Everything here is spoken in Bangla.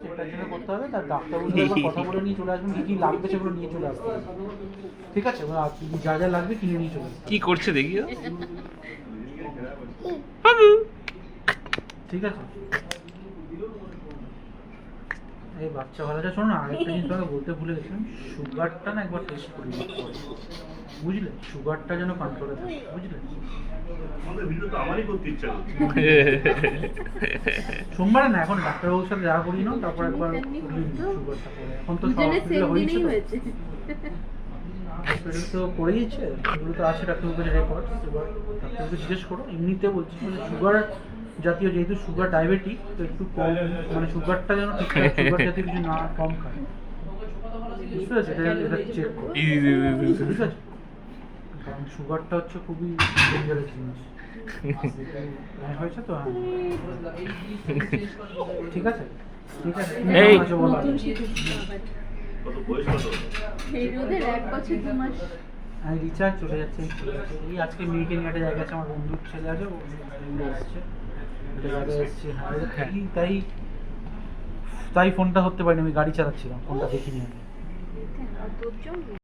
এটার জন্য করতে হবে, তার ডাক্তারবাবুর সাথে কথা বলে নিয়ে চলে আসবেন, কি লাগবে সেগুলো নিয়ে চলে আসতে হবে, ঠিক আছে? যা যা লাগবে কিনে নিয়ে চলে আসবে। কি করছে দেখিও, ঠিক আছে? এই বাচ্চা ভালোটা শোনো না, আরেকটা জিনিস তোমাকে বলতে ভুলে গেছিলাম, সুগারটা না একবার টেস্ট করি, বুঝলে? সুগারটা যেন কন্ট্রোলে থাকে, বুঝলে? সোমবারে না, এখন ডাক্তারবাবুর সাথে দেখা করিয়ে নাও, তারপর একবার সুগারটা করে। এখন তো হয়েছে, হসপিটাল তো করেইছে, এগুলো তো আছে ডাক্তারবাবুর কাছে রেকর্ড। এবার ডাক্তারবাবুকে জিজ্ঞেস করো। এমনিতে বলছি মানে সুগার জাতীয়, যেহেতু সুগার ডায়াবেটিক, তো একটু কম, মানে সুগারটা যেন ঠিকঠাক, সুগার জাতীয় কিছু না কম খায়, বুঝতে পেরেছো? এটা চেক করো, ঠিক আছে? কারণ সুগারটা হচ্ছে খুবই ডেঞ্জারাস জিনিস। হয়েছে তো? হ্যাঁ, ঠিক আছে, ঠিক আছে। এই আমি রিচার্জ চলে যাচ্ছে, এই আজকে মেয়েকে নিয়ে একটা জায়গায় আছে, আমার বন্ধুর ছেলে আছে, ও এসছে, একটা জায়গায় এসছে। হ্যাঁ, তাই তাই ফোনটা ধরতে পারিনি, আমি গাড়ি চালাচ্ছিলাম, ফোনটা দেখিনি আমি।